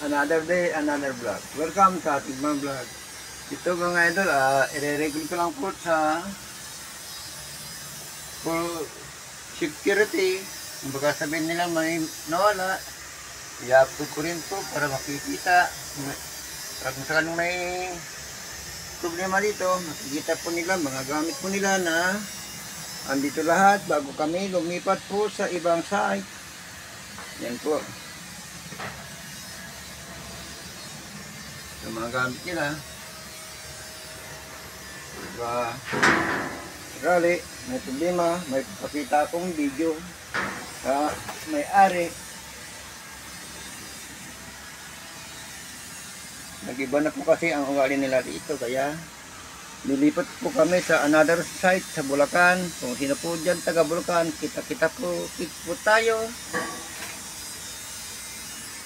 Another day, another vlog. Welcome sa ating mga vlog. Ito mga idol, i-re-regul ko lang po for security. Baka sabihin nila may nawala. I-upload ko rin po para makikita. Para kung saan may problema dito, makikita po nila, mga gamit po nila na andito lahat bago kami lumipat po sa ibang site. Yan po. Yung mga gamit nila. Diba, rally, may problema, may pakita akong video sa may-ari. Nag-iba na po kasi ang ugali nila dito, kaya lilipat po kami sa another site sa Bulacan. Kung sino po dyan taga Bulacan, kita-kita po tayo.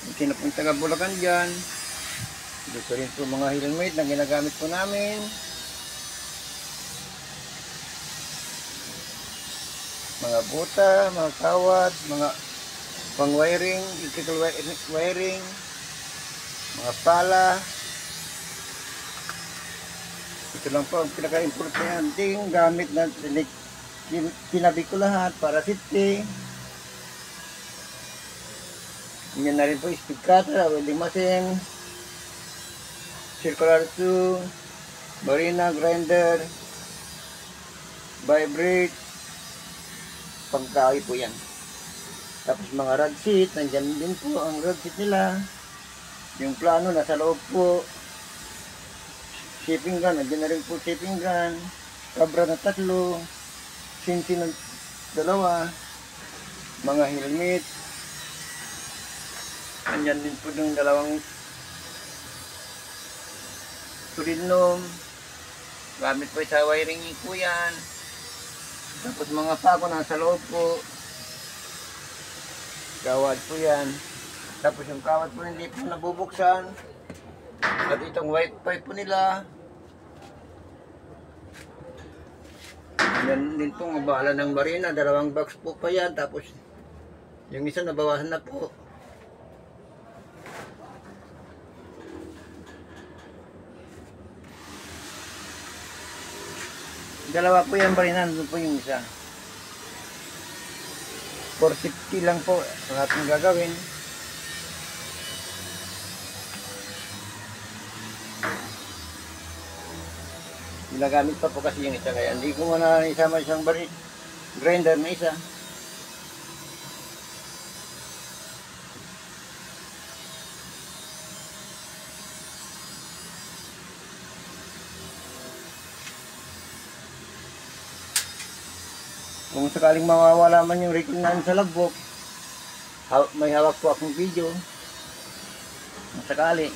Kung sino po taga Bulacan dyan, dito rin po mga helmet na ginagamit po namin. Mga buta, mga kawat, mga pang-wiring, electrical wiring, mga pala. Ito lang po ang pinaka-importanting gamit na tinabi ko lahat para safety. Yan na rin po speed cutter, welding machine, circular tube, marina grinder, vibrate, pagkain po yan. Tapos mga rod sheet, nandyan din po ang rod sheet nila. Yung plano nasa loob po. Shipping gun, nandyan na rin po shipping gun. Kabra na 3, sinsi na 2, mga helmet. Nandyan din po yung 2 tulinom. Gamit po sa wiring po yan. Tapos mga pako nasa loob po. Kawad po yan. Tapos yung kawad po hindi po nabubuksan. At itong wifi po nila. Yan din po mabahala ng marina. 2 box po pa yan. Tapos yung isa nabawasan na po. Dalawa po yan marina. Doon po yung isa. For safety lang po ang ating gagawin. Ginagamit pa po kasi yung isa, kaya hindi ko muna isama isang grinder na isa. Kung sakaling mawawala man yung record namin sa logbook, may hawak po akong video. Kung sakali.